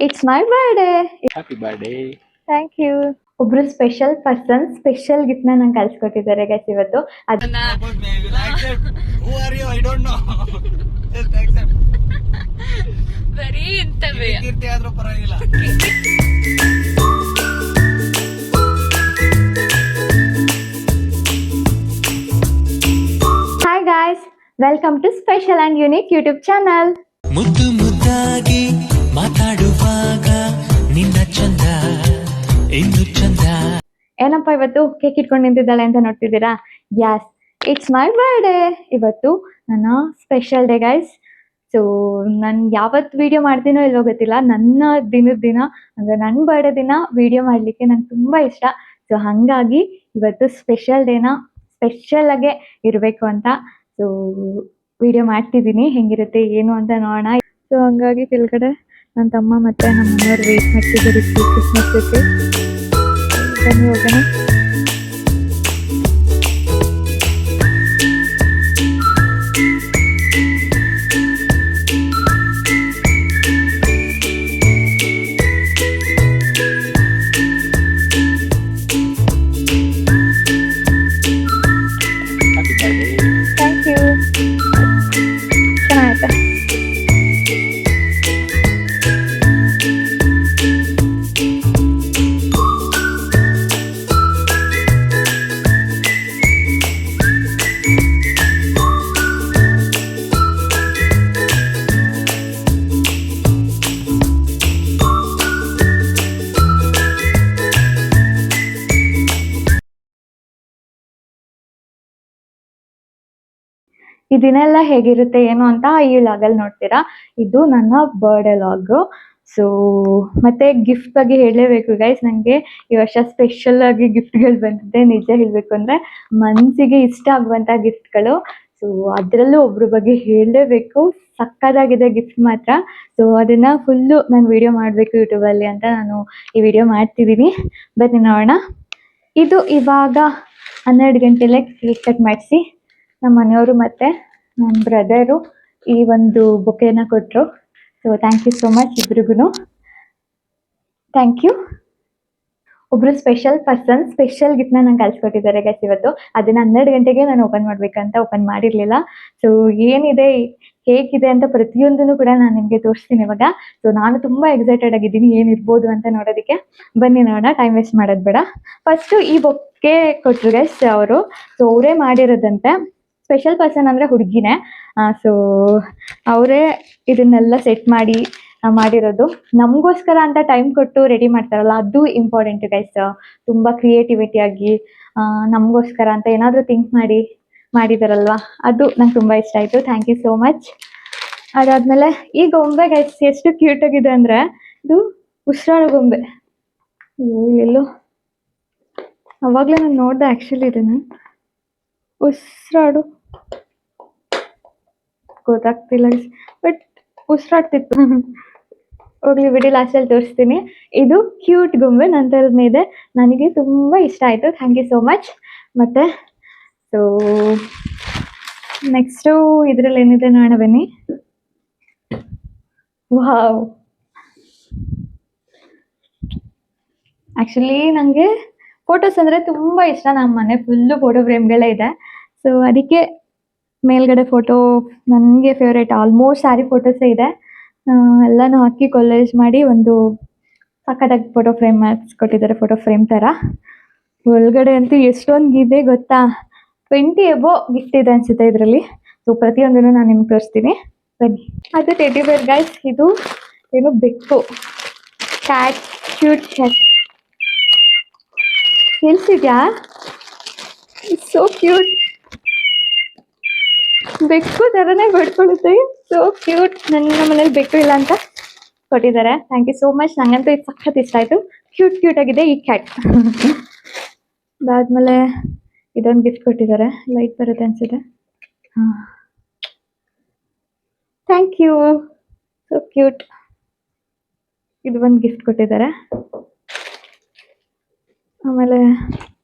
It's my birthday. Happy birthday. Thank you. ಒಬ್ರು special person special gift ನಂಗೆ ಕಳ್ಸಿಕೊಟ್ಟಿದ್ದಾರೆ guys ಇವತ್ತು. ಅದನ್ನ ಬರೀ ಇಂತವೇ ಪರವಾಗಿಲ್ಲ. Hi guys, welcome to special and unique YouTube channel. ಮುದ್ದು ಮುದ್ದಾಗಿ ಮಾತಾಡುವಾಗ ನಿನ್ನ ಚಂದ ಇನ್ನು ಚಂದ. ಏನಪ್ಪ ಇವತ್ತು ಕೇಕ್ ಇಟ್ಕೊಂಡು ನಿಂತಿದ್ದಾಳೆ ಅಂತ ನೋಡ್ತಿದ್ದೀರಾ? Yes, it's my birthday. ಇವತ್ತು ನನ್ನ ಸ್ಪೆಷಲ್ ಡೇ ಗೈಸ್. ಸೊ ನಾನು ಯಾವತ್ತು ವಿಡಿಯೋ ಮಾಡ್ತೀನೋ ಇಲ್ವೋ ಗೊತ್ತಿಲ್ಲ, ನನ್ನ ದಿನದ ದಿನ ಅಂದರೆ ನನ್ನ ಬರ್ಡೇ ದಿನ ವಿಡಿಯೋ ಮಾಡಲಿಕ್ಕೆ ನಂಗೆ ತುಂಬ ಇಷ್ಟ. ಸೊ ಹಾಗಾಗಿ ಇವತ್ತು ಸ್ಪೆಷಲ್ ಡೇನ ಸ್ಪೆಷಲಾಗೆ ಇರಬೇಕು ಅಂತ ಸೊ ವಿಡಿಯೋ ಮಾಡ್ತಿದ್ದೀನಿ. ಹೆಂಗಿರುತ್ತೆ ಏನು ಅಂತ ನೋಡೋಣ. ಸೊ ಹಂಗಾಗಿ ಕೆಳಗಡೆ ನನ್ನ ತಮ್ಮ ಮತ್ತು ನಮ್ಮ ಮನೆಯವ್ರು ವೆಯ್ಟ್ ಮಾಡ್ತಿದ್ದಾರೆ ಕ್ರಿಸ್ಮಸ್ಗೆ. ಬನ್ನಿ ಹೋಗೋಣ. Thank you. ಚೆನ್ನಾಯ್ತಾ? ಈ ದಿನ ಎಲ್ಲ ಹೇಗಿರುತ್ತೆ ಏನು ಅಂತ ಈ ಲಾಗಲ್ಲಿ ನೋಡ್ತೀರಾ. ಇದು ನನ್ನ ಬರ್ಡೇ ಲಾಗು. ಸೊ ಮತ್ತೆ ಗಿಫ್ಟ್ ಬಗ್ಗೆ ಹೇಳಲೇಬೇಕು ಗೈಸ್. ನನಗೆ ಈ ವರ್ಷ ಸ್ಪೆಷಲ್ ಆಗಿ ಗಿಫ್ಟ್ಗಳು ಬಂದಿದೆ. ನಿಜ ಹೇಳಬೇಕು ಅಂದರೆ ಮನಸ್ಸಿಗೆ ಇಷ್ಟ ಆಗುವಂಥ ಗಿಫ್ಟ್ಗಳು. ಸೊ ಅದರಲ್ಲೂ ಒಬ್ರ ಬಗ್ಗೆ ಹೇಳಲೇಬೇಕು, ಸಕ್ಕತ್ತಾಗಿದೆ ಗಿಫ್ಟ್ ಮಾತ್ರ. ಸೊ ಅದನ್ನು ಫುಲ್ಲು ನಾನು ವಿಡಿಯೋ ಮಾಡಬೇಕು ಯೂಟ್ಯೂಬಲ್ಲಿ ಅಂತ ನಾನು ಈ ವಿಡಿಯೋ ಮಾಡ್ತಿದ್ದೀನಿ. ಬನ್ನಿ ನೋಡೋಣ. ಇದು ಇವಾಗ 12 ಗಂಟೆಲೆ ಕೇಕ್ ಕಟ್ ಮಾಡಿಸಿ ನಮ್ಮ ಮನೆಯವರು ಮತ್ತು ನಮ್ಮ ಬ್ರದರು ಈ ಒಂದು ಬೊಕೆನ ಕೊಟ್ಟರು. So thank you so much ಇಬ್ರಿಗೂ. Thank you. ಒಬ್ಬರು ಸ್ಪೆಷಲ್ ಪರ್ಸನ್ ಸ್ಪೆಷಲ್ ಗಿಫ್ಟ್ನ ನಂಗೆ ಕಳ್ಸಿಕೊಟ್ಟಿದ್ದಾರೆ ಗೈಸ್ ಇವತ್ತು. ಅದನ್ನು 12 ಗಂಟೆಗೆ ನಾನು ಓಪನ್ ಮಾಡಬೇಕಂತ ಓಪನ್ ಮಾಡಿರಲಿಲ್ಲ. ಸೊ ಏನಿದೆ ಹೇಗಿದೆ ಅಂತ ಪ್ರತಿಯೊಂದನ್ನು ಕೂಡ ನಾನು ನಿಮಗೆ ತೋರಿಸ್ತೀನಿ ಇವಾಗ. ಸೊ ನಾನು ತುಂಬ ಎಕ್ಸೈಟೆಡ್ ಆಗಿದ್ದೀನಿ ಏನಿರ್ಬೋದು ಅಂತ ನೋಡೋದಕ್ಕೆ. ಬನ್ನಿ ನೋಡೋಣ, ಟೈಮ್ ವೇಸ್ಟ್ ಮಾಡೋದು ಬೇಡ. ಫಸ್ಟು ಈ ಬೊಕ್ಕೆ ಕೊಟ್ಟರು ಗೈಸ್ ಅವರು. ಸೊ ಅವರೇ ಮಾಡಿರೋದಂತೆ. ಸ್ಪೆಷಲ್ ಪರ್ಸನ್ ಅಂದರೆ ಹುಡುಗಿನೇ. ಸೊ ಅವರೇ ಇದನ್ನೆಲ್ಲ ಸೆಟ್ ಮಾಡಿ ಮಾಡಿರೋದು. ನಮಗೋಸ್ಕರ ಅಂತ ಟೈಮ್ ಕೊಟ್ಟು ರೆಡಿ ಮಾಡ್ತಾರಲ್ಲ, ಅದು ಇಂಪಾರ್ಟೆಂಟ್ ಗೈಸ್. ತುಂಬ ಕ್ರಿಯೇಟಿವಿಟಿಯಾಗಿ ನಮಗೋಸ್ಕರ ಅಂತ ಏನಾದರೂ ಥಿಂಕ್ ಮಾಡಿ ಮಾಡಿದಾರಲ್ವ, ಅದು ನಂಗೆ ತುಂಬ ಇಷ್ಟ ಆಯಿತು. Thank you so much. ಅದಾದಮೇಲೆ ಈ ಗೊಂಬೆ ಗೈಸ್ ಎಷ್ಟು ಕ್ಯೂಟಾಗಿದೆ ಅಂದರೆ, ಇದು ಉಸಿರಾಡೋ ಗೊಂಬೆ. ಎಲ್ಲೋ ಅವಾಗಲೇ ನಾನು ನೋಡಿದೆ ಆ್ಯಕ್ಚುಲಿ ಇದನ್ನು. ಉಸಿರಾಡು ಗೊತ್ತಾಗ್ತಿಲ್ಲ ಬಟ್ ಉಸಿರಾಡ್ತಿತ್ತು. ಹೋಗ್ಲಿ ಬಿಡಿ, ಲಾಸ್ಟಲ್ಲಿ ತೋರಿಸ್ತೀನಿ. ಇದು ಕ್ಯೂಟ್ ಗೊಂಬೆ ನನ್ನ ಥರನೇ ಇದೆ. ನನಗೆ ತುಂಬ ಇಷ್ಟ ಆಯಿತು. Thank you so much. ಮತ್ತು ಸೊ ನೆಕ್ಸ್ಟು ಇದರಲ್ಲಿ ಏನಿದೆ ನೋಡೋಣ ಬನ್ನಿ. ವಾವ್, ಆ್ಯಕ್ಚುಲಿ ನನಗೆ ಫೋಟೋಸ್ ಅಂದರೆ ತುಂಬ ಇಷ್ಟ. ನಮ್ಮ ಮನೆ ಫುಲ್ಲು ಫೋಟೋ ಫ್ರೇಮ್ಗಳೇ ಇದೆ. ಸೊ ಅದಕ್ಕೆ ಮೇಲ್ಗಡೆ ಫೋಟೋ ನನಗೆ ಫೇವ್ರೇಟ್. ಆಲ್ಮೋಸ್ಟ್ ಸ್ಯಾರಿ ಫೋಟೋಸೇ ಇದೆ. ಎಲ್ಲನೂ ಹಾಕಿ ಕೊಲೇಜ್ ಮಾಡಿ ಒಂದು ಸಕ್ಕತ್ತಾಗಿ ಫೋಟೋ ಫ್ರೇಮ್ ಮಾಡಿಸ್ಕೊಟ್ಟಿದ್ದಾರೆ, ಫೋಟೋ ಫ್ರೇಮ್ ಥರ. ಒಳಗಡೆ ಅಂತೂ ಎಷ್ಟೊಂದು ಇದೆ ಗೊತ್ತಾ, 20 ಎಬೋ ಗಿಫ್ಟ್ ಇದೆ ಅನಿಸುತ್ತೆ ಇದರಲ್ಲಿ. ಸೊ ಪ್ರತಿಯೊಂದನ್ನು ನಾನು ನಿಮ್ಗೆ ತೋರಿಸ್ತೀನಿ ಬನ್ನಿ. ಅದು ಟೆಡಿ ಬೇರ್ ಗೈಸ್. ಇದು ಏನು ಬೆಕ್ಕು, ಕ್ಯಾಟ್, ಕ್ಯೂಟ್ ಕ್ಯಾಟ್. ಕೇಳಿಸಿದ್ಯಾ? So cute. ಬೆಕ್ಕು ಥರನೇ ಬಡ್ಕೊಳ್ಳುತ್ತೆ. So cute. ನನ್ನ ಮನೇಲಿ ಬೆಕ್ಕು ಇಲ್ಲ ಅಂತ ಕೊಟ್ಟಿದ್ದಾರೆ. Thank you so much. ನನಗಂತೂ ಇದು ಸಖತ್ ಇಷ್ಟ ಆಯಿತು. ಕ್ಯೂಟ್ ಆಗಿದೆ ಈ ಕ್ಯಾಟ್. ಅದಾದಮೇಲೆ ಇದೊಂದು ಗಿಫ್ಟ್ ಕೊಟ್ಟಿದ್ದಾರೆ. ಲೈಟ್ ಬರುತ್ತೆ ಅನಿಸುತ್ತೆ. ಹಾಂ, ಥ್ಯಾಂಕ್ ಯು. So cute. ಇದು ಒಂದು ಗಿಫ್ಟ್ ಕೊಟ್ಟಿದ್ದಾರೆ. ಆಮೇಲೆ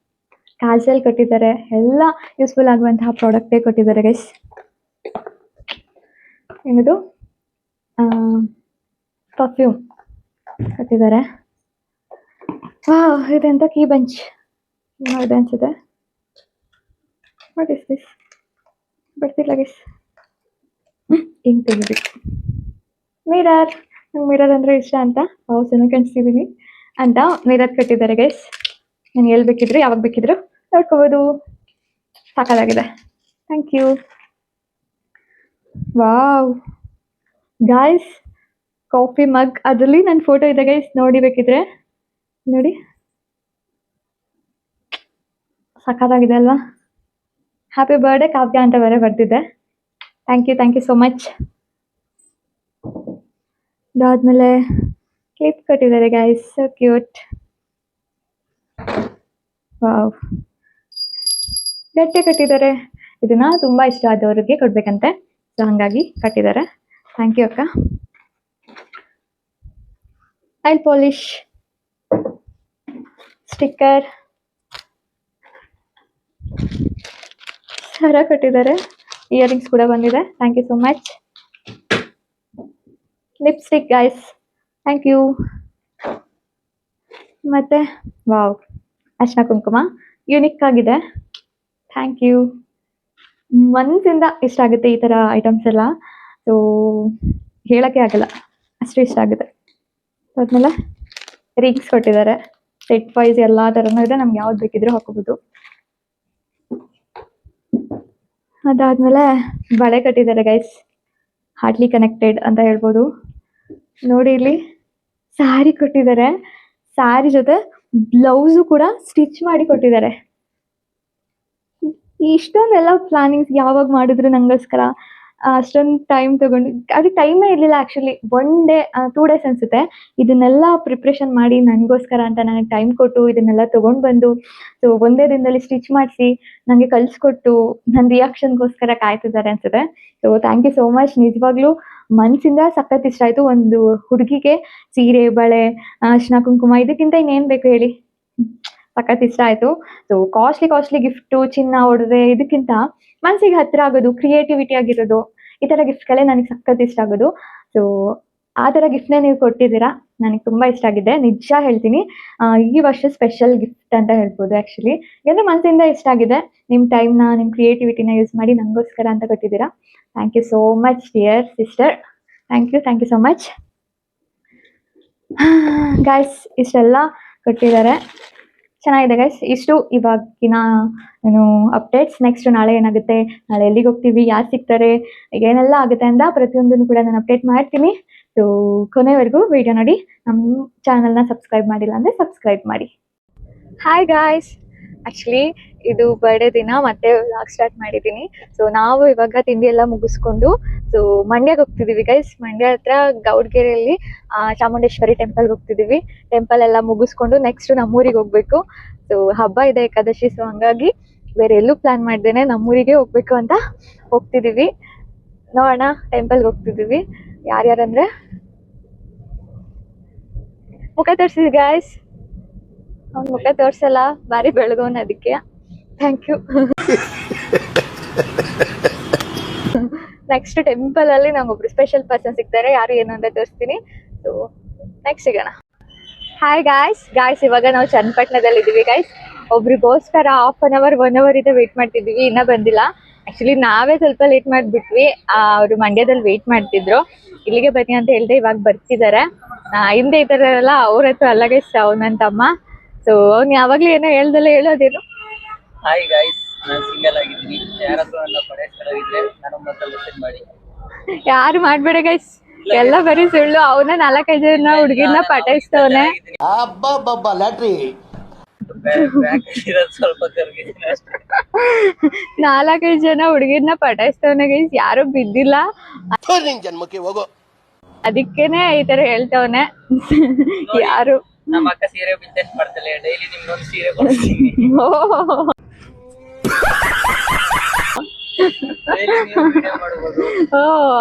ಕಾಜಲ್ ಕೊಟ್ಟಿದ್ದಾರೆ. ಎಲ್ಲ ಯೂಸ್ಫುಲ್ ಆಗುವಂತಹ ಪ್ರಾಡಕ್ಟೇ ಕೊಟ್ಟಿದ್ದಾರೆ ಗೈಸ್. ಏನದು ಪರ್ಫ್ಯೂಮ್. ಕಟ್ಟಿದ್ದಾರೆ. ವಾವ್, ಇದೆಂತ ಕೀ ಬಂಚ್ ಮಾಡಿದೆ ಅನ್ಸುತ್ತೆ. What is this? ಬರ್ತಿಲ್ಲ ಗೈಸ್. ಹಿಂಗೆ ತೆಗಿಬೇಕು. ಮಿರರ್, ನಂಗೆ ಮಿರರ್ ಅಂದರೆ ಇಷ್ಟ ಅಂತ. ವಾವ್, ಚೆನ್ನಾಗಿ ಕಾಣಿಸ್ತಿದ್ದೀನಿ ಅಂತ ಮಿರರ್ ಕಟ್ಟಿದ್ದಾರೆ ಗೈಸ್. ನಾನು ಎಲ್ಲಿ ಬೇಕಿದ್ರು ಯಾವಾಗ ಬೇಕಿದ್ರು ನೋಡ್ಕೋಬೋದು. ಸಾಕಾಗಿದೆ. Thank you. Wow guys, coffee mug, ಅದರಲ್ಲಿ ನನ್ನ ಫೋಟೋ ಇದೆ ಗೈಸ್, ನೋಡಿ ಬೇಕಿದ್ರೆ ನೋಡಿ. ಸಖತ್ತಾಗಿದೆ ಅಲ್ವಾ? ಹ್ಯಾಪಿ ಬರ್ಡೇ ಕಾವ್ಯ ಅಂತ ಬೇರೆ ಬರ್ತಿದ್ದೆ. Thank you so much. ಅದಾದ್ಮೇಲೆ ಕ್ಲಿಪ್ ಕಟ್ಟಿದ್ದಾರೆ ಗೈಸ್, ಸೊ ಕ್ಯೂಟ್. ವಾವ್, ಗಟ್ಟೆ ಕಟ್ಟಿದ್ದಾರೆ. ಇದನ್ನ ತುಂಬಾ ಇಷ್ಟ ಆದವ್ರಿಗೆ ಕೊಡ್ಬೇಕಂತೆ, ಸೊ ಹಂಗಾಗಿ ಕಟ್ಟಿದ್ದಾರೆ. ಥ್ಯಾಂಕ್ ಯು ಅಕ್ಕ. ನೈಲ್ ಪಾಲಿಶ್, ಸ್ಟಿಕ್ಕರ್, ಸರ ಕಟ್ಟಿದ್ದಾರೆ. ಇಯರಿಂಗ್ಸ್ ಕೂಡ ಬಂದಿದೆ. Thank you so much. Lipstick guys, thank you. ಮತ್ತೆ ವಾವ್, ಅರ್ಶಿನ ಕುಂಕುಮ ಯುನಿಕ್ ಆಗಿದೆ. Thank you. ಮನಸ್ಸಿಂದ ಇಷ್ಟ ಆಗುತ್ತೆ ಈ ಥರ ಐಟಮ್ಸ್ ಎಲ್ಲ, ಸೊ ಹೇಳೋಕ್ಕೆ ಆಗಲ್ಲ, ಅಷ್ಟು ಇಷ್ಟ ಆಗುತ್ತೆ. ಅದಾದ್ಮೇಲೆ ರಿಂಗ್ಸ್ ಕೊಟ್ಟಿದ್ದಾರೆ, ಸೆಟ್ ವೈಸ್ ಎಲ್ಲ ಥರನೂ ಇದೆ, ನಮ್ಗೆ ಯಾವ್ದು ಬೇಕಿದ್ರೂ ಹಾಕೋಬೋದು. ಅದಾದ್ಮೇಲೆ ಬಳೆ ಕಟ್ಟಿದ್ದಾರೆ ಗೈಸ್, ಹಾರ್ಟ್ಲಿ ಕನೆಕ್ಟೆಡ್ ಅಂತ ಹೇಳ್ಬೋದು. ನೋಡಿ ಇಲ್ಲಿ ಸ್ಯಾರಿ ಕೊಟ್ಟಿದ್ದಾರೆ, ಸ್ಯಾರಿ ಜೊತೆ ಬ್ಲೌಸು ಕೂಡ ಸ್ಟಿಚ್ ಮಾಡಿ ಕೊಟ್ಟಿದ್ದಾರೆ. ಇಷ್ಟೊಂದೆಲ್ಲ ಪ್ಲಾನಿಂಗ್ಸ್ ಯಾವಾಗ ಮಾಡಿದ್ರು ನಂಗೋಸ್ಕರ, ಅಷ್ಟೊಂದು ಟೈಮ್ ತಗೊಂಡು, ಅದಕ್ಕೆ ಟೈಮೇ ಇರಲಿಲ್ಲ ಆ್ಯಕ್ಚುಲಿ. 1 ಡೇ 2 ಡೇಸ್ ಅನಿಸುತ್ತೆ ಇದನ್ನೆಲ್ಲ ಪ್ರಿಪ್ರೇಷನ್ ಮಾಡಿ ನನಗೋಸ್ಕರ ಅಂತ ನನಗೆ ಟೈಮ್ ಕೊಟ್ಟು ಇದನ್ನೆಲ್ಲ ತೊಗೊಂಡು ಬಂದು, ಸೊ ಒಂದೇ ದಿನದಲ್ಲಿ ಸ್ಟಿಚ್ ಮಾಡಿಸಿ ನನಗೆ ಕಳಿಸ್ಕೊಟ್ಟು ನನ್ನ ರಿಯಾಕ್ಷನ್ಗೋಸ್ಕರ ಕಾಯ್ತಿದ್ದಾರೆ ಅನ್ಸುತ್ತೆ. So thank you so much. ನಿಜವಾಗ್ಲೂ ಮನಸ್ಸಿಂದ ಸಖತ್ ಇಷ್ಟ ಆಯಿತು. ಒಂದು ಹುಡುಗಿಗೆ ಸೀರೆ, ಬಳೆ, ಅರ್ಶಿನ ಕುಂಕುಮ, ಇದಕ್ಕಿಂತ ಇನ್ನೇನು ಬೇಕು ಹೇಳಿ? ಸಖತ್ ಇಷ್ಟ ಆಯಿತು. ಸೊ ಕಾಸ್ಟ್ಲಿ ಗಿಫ್ಟು, ಚಿನ್ನ, ಒಡವೆ, ಇದಕ್ಕಿಂತ ಮನಸ್ಸಿಗೆ ಹತ್ತಿರ ಆಗೋದು, ಕ್ರಿಯೇಟಿವಿಟಿ ಆಗಿರೋದು, ಈ ಥರ ಗಿಫ್ಟ್ಗಳೇ ನನಗೆ ಸಖತ್ ಇಷ್ಟ ಆಗೋದು. ಸೊ ಆ ಥರ ಗಿಫ್ಟ್ನೇ ನೀವು ಕೊಟ್ಟಿದ್ದೀರಾ, ನನಗೆ ತುಂಬ ಇಷ್ಟ ಆಗಿದೆ. ನಿಜ ಹೇಳ್ತೀನಿ, ಈ ವರ್ಷ ಸ್ಪೆಷಲ್ ಗಿಫ್ಟ್ ಅಂತ ಹೇಳ್ಬೋದು ಆ್ಯಕ್ಚುಲಿ. ಯಾಕಂದರೆ ಮನಸ್ಸಿಂದ ಇಷ್ಟ ಆಗಿದೆ. ನಿಮ್ಮ ಟೈಮ್ನ, ನಿಮ್ಮ ಕ್ರಿಯೇಟಿವಿಟಿನ ಯೂಸ್ ಮಾಡಿ ನನಗೋಸ್ಕರ ಅಂತ ಕೊಟ್ಟಿದ್ದೀರಾ. Thank you so much dear sister. Thank you so much guys. ಇಷ್ಟೆಲ್ಲ ಕೊಟ್ಟಿದ್ದಾರೆ, ಚೆನ್ನಾಗಿದೆ ಗೈಸ್. ಇಷ್ಟು ಇವಾಗಿನ ಏನು ಅಪ್ಡೇಟ್ಸ್. ನೆಕ್ಸ್ಟ್ ನಾಳೆ ಏನಾಗುತ್ತೆ, ನಾಳೆ ಎಲ್ಲಿಗೆ ಹೋಗ್ತೀವಿ, ಯಾರು ಸಿಗ್ತಾರೆ, ಏನೆಲ್ಲ ಆಗುತ್ತೆ ಅಂತ ಪ್ರತಿಯೊಂದನ್ನು ಕೂಡ ನಾನು ಅಪ್ಡೇಟ್ ಮಾಡ್ತೀನಿ. ಸೊ ಕೊನೆವರೆಗೂ ವಿಡಿಯೋ ನೋಡಿ. ನಮ್ಮ ಚಾನಲ್ನ ಸಬ್ಸ್ಕ್ರೈಬ್ ಮಾಡಿಲ್ಲ ಅಂದರೆ ಸಬ್ಸ್ಕ್ರೈಬ್ ಮಾಡಿ. ಹಾಯ್ ಗಾಯ್ಸ್, ಆ್ಯಕ್ಚುಲಿ ಇದು ಬರ್ಡೇ ದಿನ ಮತ್ತೆ ವ್ಲಾಗ್ ಸ್ಟಾರ್ಟ್ ಮಾಡಿದ್ದೀನಿ. ಸೊ ನಾವು ಇವಾಗ ತಿಂಡಿ ಎಲ್ಲ ಮುಗಿಸ್ಕೊಂಡು ಸೊ ಮಂಡ್ಯಗೆ ಹೋಗ್ತಿದ್ದೀವಿ ಗೈಸ್. ಮಂಡ್ಯ ಹತ್ರ ಗೌಡ್ಗೆರೆಯಲ್ಲಿ ಚಾಮುಂಡೇಶ್ವರಿ ಟೆಂಪಲ್ಗೆ ಹೋಗ್ತಿದ್ದೀವಿ. ಟೆಂಪಲ್ ಎಲ್ಲ ಮುಗಿಸ್ಕೊಂಡು ನೆಕ್ಸ್ಟ್ ನಮ್ಮೂರಿಗೆ ಹೋಗ್ಬೇಕು. ಸೊ ಹಬ್ಬ ಇದೆ, ಏಕಾದಶಿ. ಸೊ ಹಂಗಾಗಿ ಬೇರೆ ಎಲ್ಲೂ ಪ್ಲಾನ್ ಮಾಡ್ದೇನೆ ನಮ್ಮೂರಿಗೆ ಹೋಗ್ಬೇಕು ಅಂತ ಹೋಗ್ತಿದ್ದೀವಿ. ನೋಡೋಣ, ಟೆಂಪಲ್ಗೆ ಹೋಗ್ತಿದ್ದೀವಿ. ಯಾರ್ಯಾರಂದ್ರೆ ಮುಖ ತೋರಿಸಿದ್ವಿ ಗಾಯ್ಸ್, ಅವ್ನ ಮುಖ ತೋರ್ಸಲ್ಲ, ಬಾರಿ ಬೆಳಗೋನ್, ಅದಕ್ಕೆ ಥ್ಯಾಂಕ್ ಯು. ನೆಕ್ಸ್ಟ್ ಟೆಂಪಲ್ ಅಲ್ಲಿ ನಂಗೊಬ್ರು ಸ್ಪೆಷಲ್ ಪರ್ಸನ್ ಸಿಗ್ತಾರೆ, ಯಾರು ಏನು ಅಂತ ತೋರಿಸ್ತೀನಿ. ಸೊ ನೆಕ್ಸ್ಟ್ ಸಿಗೋಣ. ಹಾಯ್ ಗಾಯ್ಸ್, ಇವಾಗ ನಾವು ಚನ್ನಪಟ್ಟಣದಲ್ಲಿ ಇದ್ದೀವಿ ಗೈಸ್. ಒಬ್ರಿಗೋಸ್ಕರ 1/2 hour 1 hour ಇದೆ ವೇಟ್ ಮಾಡ್ತಿದ್ದೀವಿ, ಇನ್ನೂ ಬಂದಿಲ್ಲ. ಆ್ಯಕ್ಚುಲಿ ನಾವೇ ಸ್ವಲ್ಪ ಲೇಟ್ ಮಾಡಿಬಿಟ್ವಿ, ಅವರು ಮಂಡ್ಯದಲ್ಲಿ ವೇಟ್ ಮಾಡ್ತಿದ್ರು. ಇಲ್ಲಿಗೆ ಬನ್ನಿ ಅಂತ ಹೇಳಿದೆ, ಇವಾಗ ಬರ್ತಿದ್ದಾರೆ. ಹಿಂದೆ ಈ ಥರ ಎಲ್ಲ ಅವ್ರ ಹತ್ರ ಅಲ್ಲ ಗೈಸ್, ಅವ್ನು ನನ್ನ ತಮ್ಮ. ಸೊ ಅವ್ನು ಯಾವಾಗಲೂ ಏನೋ ಹೇಳ್ದಲ್ಲ, ಹೇಳೋದೇನು? ಹಾಯ್ ಗಾಯ್ಸ್, ನಾನು ಸಿಂಗಲ್ ಆಗಿದ್ದೀನಿ. ಯಾರಾದ್ರೂ ನನ್ನ ಪಡೆಯಿದ್ರೆ ನಾನು ಮತ್ತೆ ಮೆಸೇಜ್ ಮಾಡಿ. ಯಾರು ಮಾಡ್ಬೇಡ ಗೈಸ್, ಎಲ್ಲ ಬರೀ ಸುಳ್ಳು. ಅವನ 4-5 ಜನ ಹುಡುಗಿರ್ನ ಪಟಾಯಿಸ್ತವನೆ. ಲ್ಯಾಟ್ರಿ ಸ್ವಲ್ಪ ಕರ್ಗಿದ್ದೀನಿ ಅಷ್ಟೇ. 4-5 ಜನ ಹುಡುಗಿರ್ನ ಪಟಾಯಿಸ್ತವನೆ ಗೈಸ್, ಯಾರು ಬಿದ್ದಿಲ್ಲ. ಜನ್ಮಕ್ಕೆ ಹೋಗೋ, ಅದಕ್ಕೇನೆ ಈ ತರ ಹೇಳ್ತವನೆ. ಯಾರು ನಮ್ಮ ಅಕ್ಕ ಸೀರೆ ಬಿಸ್ನೆಸ್ ಮಾಡ್ತಾಳೆ, ಡೈಲಿ ನಿಮ್ಗೊಂದು ಸೀರೆ ಕೊಡ್ತೀನಿ. ಡೈಲಿ ನೀವು ವಿಡಿಯೋ ಮಾಡಬಹುದು.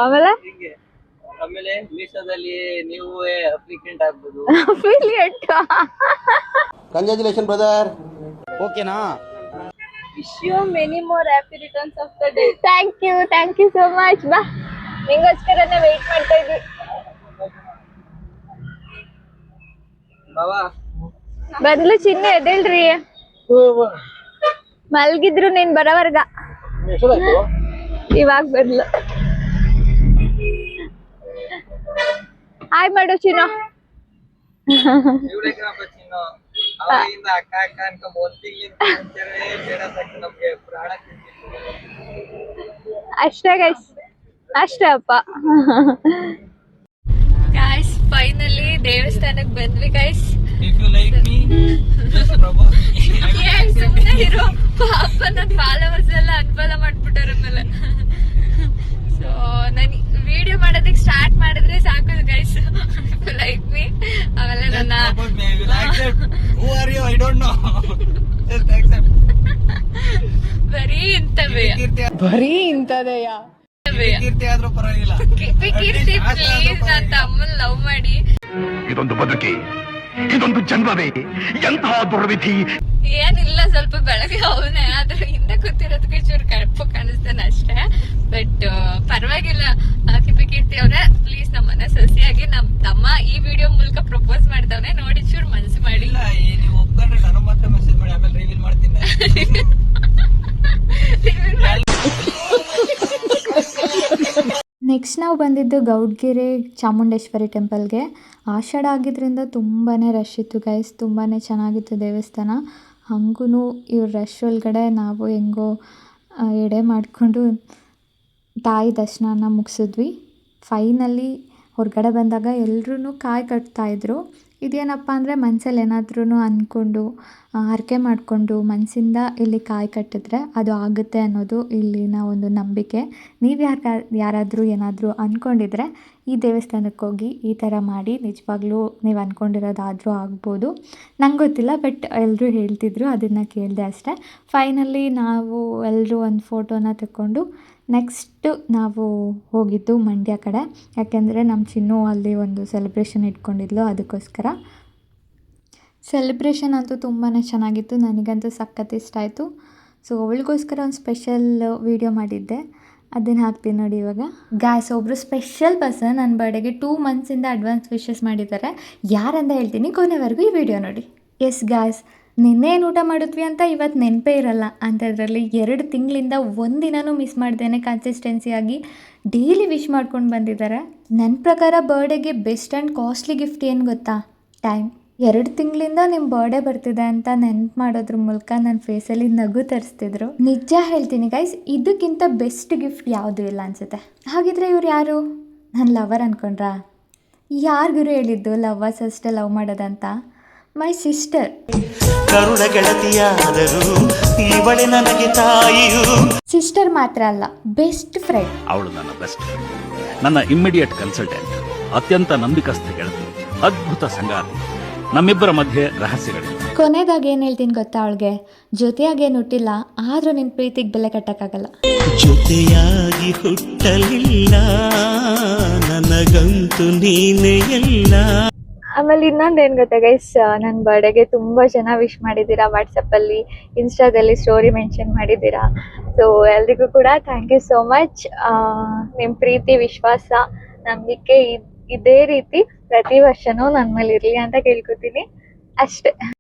ಆಮೇಲೆ ಆಮೇಲೆ ಮೀಶೋದಲ್ಲಿ ನೀವು ಅಪ್ಲಿಕೆಂಟ್ ಆಗ್ಬೋದು. ಅಫಿಲಿಯೇಟ್. Congratulation brother. ಓಕೆನಾ? Wish you many more happy returns of the day. Thank you so much. ಬಾ, ನಿಂಗೋಸ್ಕರನೇ ವೇಟ್ ಮಾಡ್ತಾ ಇದ್ವಿ. ಬದ್ಲು ಚಿನ್ನ ಎದ್ದೇಳ್ರಿ, ಮಲ್ಗಿದ್ರು ನೀನ್ ಬರೋವರ್ಗ. ಇವಾಗ ಬದ್ಲು ಹಾಯ್ ಮಾಡು ಚಿನ್ನ. ಅಷ್ಟೇ ಗೈಸ್, ಅಷ್ಟೇ ಅಪ್ಪ. ಗೈಸ್ ಫೈನಲಿ ದೇವಸ್ಥಾನಕ್ಕೆ ಬಂದ್ವಿ ಗೈಸ್. ಸುಮ್ಮನೆ ಇರೋ ಪಾಪ ನನ್ ಫಾಲೋವರ್ಸ್ ಎಲ್ಲ ಅನ್ಫಾಲೋ ಮಾಡ್ಬಿಟ್ಟಾರ ಮೇಲೆ. ಸೊ ನನ್ ವಿಡಿಯೋ ಮಾಡೋದಕ್ಕೆ ಸ್ಟಾರ್ಟ್ ಮಾಡಿದ್ರೆ ಸಾಕು ಗೈಸ್, ಲೈಕ್ ಮೀ. ಆಮೇಲೆ ನನ್ನ ಬರೀ ಇಂಥದೆಯ ಕೀರ್ತಿ ಪ್ಲೀಸ್ ನನ್ನ ತಮ್ಮನ್ ಲವ್ ಮಾಡಿ. ಇದೊಂದು ಬದುಕಿ, ಇದೊಂದು ಜನ್ಮವೇ, ಎಂತಹ ದುರ್ವಿಧಿ. ಏನಿಲ್ಲ, ಸ್ವಲ್ಪ ಬೆಳಗ್ಗೆ ಅವನೇ, ಆದ್ರೆ ಹಿಂದೆ ಕೂತಿರೋದಕ್ಕೆ ಚೂರು ಕಳಪು ಕಾಣಿಸ್ತಾನೆ ಅಷ್ಟೇ. ಬಟ್ ಪರವಾಗಿಲ್ಲ. ಕೀರ್ತಿ ಅವ್ರೆ ಪ್ಲೀಸ್ ನಮ್ಮನ್ನ ಸೊಸೆಯಾಗಿ ನಮ್ ತಮ್ಮ ಈ ವಿಡಿಯೋ ಮೂಲಕ ಪ್ರಪೋಸ್ ಮಾಡ್ತಾವನೆ, ನೋಡಿ ಚೂರು ಮನ್ಸು ಮಾಡಿ. ನೀವು ಒಪ್ಕೊಂಡ್ರೆ ನಾನು ಮತ್ತೆ ಮೆಸೇಜ್ ಮಾಡಿ, ಆಮೇಲೆ ರಿವೀಲ್ ಮಾಡ್ತೀನಿ. ನೆಕ್ಸ್ಟ್ ನಾವು ಬಂದಿದ್ದು ಗೌಡ್ಗೆರೆ ಚಾಮುಂಡೇಶ್ವರಿ ಟೆಂಪಲ್ಗೆ. ಆಷಾಢ ಆಗಿದ್ದರಿಂದ ತುಂಬಾ ರಶ್ ಇತ್ತು ಗೈಸ್, ತುಂಬಾ ಚೆನ್ನಾಗಿತ್ತು ದೇವಸ್ಥಾನ. ಹಂಗೂ ಇವ್ರ ರಶ್ ಒಳಗಡೆ ನಾವು ಹೆಂಗೋ ಎಡೆ ಮಾಡಿಕೊಂಡು ತಾಯಿ ದರ್ಶನನ ಮುಗಿಸಿದ್ವಿ. ಫೈನಲಿ ಹೊರಗಡೆ ಬಂದಾಗ ಎಲ್ಲರೂ ಕಾಯಿ ಕಟ್ತಾಯಿದ್ರು. ಇದೇನಪ್ಪ ಅಂದರೆ ಮನಸ್ಸಲ್ಲಿ ಏನಾದ್ರೂ ಅಂದ್ಕೊಂಡು ಹರಕೆ ಮಾಡಿಕೊಂಡು ಮನಸ್ಸಿಂದ ಇಲ್ಲಿ ಕಾಯಿ ಕಟ್ಟಿದ್ರೆ ಅದು ಆಗುತ್ತೆ ಅನ್ನೋದು ಇಲ್ಲಿನ ಒಂದು ನಂಬಿಕೆ. ನೀವು ಯಾರಾದರೂ ಏನಾದರೂ ಅಂದ್ಕೊಂಡಿದ್ರೆ ಈ ದೇವಸ್ಥಾನಕ್ಕೆ ಹೋಗಿ ಈ ಥರ ಮಾಡಿ ನಿಜವಾಗ್ಲೂ ನೀವು ಅಂದ್ಕೊಂಡಿರೋದಾದರೂ ಆಗ್ಬೋದು. ನಂಗೆ ಗೊತ್ತಿಲ್ಲ, ಬಟ್ ಎಲ್ಲರೂ ಹೇಳ್ತಿದ್ರು, ಅದನ್ನು ಕೇಳಿದೆ ಅಷ್ಟೇ. ಫೈನಲಿ ನಾವು ಎಲ್ಲರೂ ಒಂದು ಫೋಟೋನ ತಗೊಂಡು ನೆಕ್ಸ್ಟು ನಾವು ಹೋಗಿದ್ದು ಮಂಡ್ಯ ಕಡೆ. ಯಾಕೆಂದರೆ ನಮ್ಮ ಚಿನ್ನು ಅಲ್ಲಿ ಒಂದು ಸೆಲೆಬ್ರೇಷನ್ ಇಟ್ಕೊಂಡಿದ್ಲು, ಅದಕ್ಕೋಸ್ಕರ. ಸೆಲೆಬ್ರೇಷನ್ ಅಂತೂ ತುಂಬಾ ಚೆನ್ನಾಗಿತ್ತು, ನನಗಂತೂ ಸಖತ್ ಇಷ್ಟ ಆಯಿತು. ಸೊ ಅವಳಿಗೋಸ್ಕರ ಒಂದು ಸ್ಪೆಷಲ್ ವೀಡಿಯೋ ಮಾಡಿದ್ದೆ, ಅದನ್ನು ಹಾಕ್ತೀನಿ ನೋಡಿ ಇವಾಗ. ಗ್ಯಾಸ್ ಒಬ್ಬರು ಸ್ಪೆಷಲ್ ಪರ್ಸನ್ ನನ್ನ ಬರ್ಡೇಗೆ 2 ಮಂತ್ಸಿಂದ ಅಡ್ವಾನ್ಸ್ ವಿಶಸ್ ಮಾಡಿದ್ದಾರೆ. ಯಾರಂತ ಹೇಳ್ತೀನಿ, ಕೊನೆವರೆಗೂ ಈ ವಿಡಿಯೋ ನೋಡಿ. ಎಸ್ ಗ್ಯಾಸ್, ನಿನ್ನೆ ಏನು ಊಟ ಮಾಡಿದ್ವಿ ಅಂತ ಇವತ್ತು ನೆನಪೇ ಇರಲ್ಲ ಅಂಥದ್ರಲ್ಲಿ 2 ತಿಂಗಳಿಂದ ಒಂದಿನೂ ಮಿಸ್ ಮಾಡ್ದೇನೆ ಕನ್ಸಿಸ್ಟೆನ್ಸಿಯಾಗಿ ಡೈಲಿ ವಿಶ್ ಮಾಡ್ಕೊಂಡು ಬಂದಿದ್ದಾರೆ. ನನ್ನ ಪ್ರಕಾರ ಬರ್ಡೇಗೆ ಬೆಸ್ಟ್ ಆ್ಯಂಡ್ ಕಾಸ್ಟ್ಲಿ ಗಿಫ್ಟ್ ಏನು ಗೊತ್ತಾ? ಟೈಮ್. 2 ತಿಂಗಳಿಂದ ನಿಮ್ಮ ಬರ್ಡೇ ಬರ್ತಿದೆ ಅಂತ ನೆನಪು ಮಾಡೋದ್ರ ಮೂಲಕ ನನ್ನ ಫೇಸಲ್ಲಿ ನಗು ತರಿಸ್ತಿದ್ರು. ನಿಜ ಹೇಳ್ತೀನಿ ಗೈಸ್, ಇದಕ್ಕಿಂತ ಬೆಸ್ಟ್ ಗಿಫ್ಟ್ ಯಾವುದೂ ಇಲ್ಲ ಅನಿಸುತ್ತೆ. ಹಾಗಿದ್ರೆ ಇವ್ರು ಯಾರು? ನನ್ನ ಲವರ್ ಅಂದ್ಕೊಂಡ್ರಾ? ಯಾರಿಗೂ ಹೇಳಿದ್ದು ಲವರ್ಸ್ ಅಷ್ಟೇ ಲವ್ ಮಾಡೋದಂತ? My sister. ಕರುಳ ಗೆಳತಿಯಾದರೂ ಇವಳೆ ನನಗೆ ತಾಯಿಯು. ಸಿಸ್ಟರ್ ಮಾತ್ರ ಅಲ್ಲ, ಬೆಸ್ಟ್ ಫ್ರೆಂಡ್. ಅವಳು ನನ್ನ ಬೆಸ್ಟ್ ಫ್ರೆಂಡ್, ನನ್ನ ಇಮ್ಮಿಡಿಯೇಟ್ ಕನ್ಸಲ್ಟೆಂಟ್, ಅತ್ಯಂತ ನಂಬಿಕಸ್ಥ ಗೆಳತಿ, ಅದ್ಭುತ ಸಂಗಾತಿ. ನಮ್ಮಿಬ್ಬರ ಮಧ್ಯೆ ರಹಸ್ಯಗಳಿವೆ. ಕೊನೆದಾಗಿ ಏನು ಹೇಳ್ತೀನಿ ಗೊತ್ತಾ ಅವಳಿಗೆ? ಜೊತೆಯಾಗೇನು ಹುಟ್ಟಿಲ್ಲ, ಆದರೂ ನಿನ್ನ ಪ್ರೀತಿಗೆ ಬೆಲೆ ಕಟ್ಟಕ್ಕಾಗಲ್ಲ. ಜೊತೆಯಾಗಿ ಹುಟ್ಟಲಿಲ್ಲ, ನನಗಂತೂ ನೀನೇ ಎಲ್ಲ. ಆಮೇಲೆ ಇನ್ನೊಂದು ಏನು ಗೊತ್ತಾ ಗೈಸ್, ನನ್ನ ಬರ್ಡೇಗೆ ತುಂಬ ಜನ ವಿಶ್ ಮಾಡಿದ್ದೀರಾ. ವಾಟ್ಸಪ್ಪಲ್ಲಿ, ಇನ್ಸ್ಟಾದಲ್ಲಿ ಸ್ಟೋರಿ ಮೆನ್ಷನ್ ಮಾಡಿದ್ದೀರಾ. ಸೊ ಎಲ್ರಿಗೂ ಕೂಡ ಥ್ಯಾಂಕ್ ಯು ಸೋ ಮಚ್. ನಿಮ್ಮ ಪ್ರೀತಿ, ವಿಶ್ವಾಸ, ನಂಬಿಕೆ ಇದೇ ರೀತಿ ಪ್ರತಿ ವರ್ಷವೂ ನನ್ನ ಮೇಲೆ ಇರಲಿ ಅಂತ ಕೇಳ್ಕೊತೀನಿ ಅಷ್ಟೇ.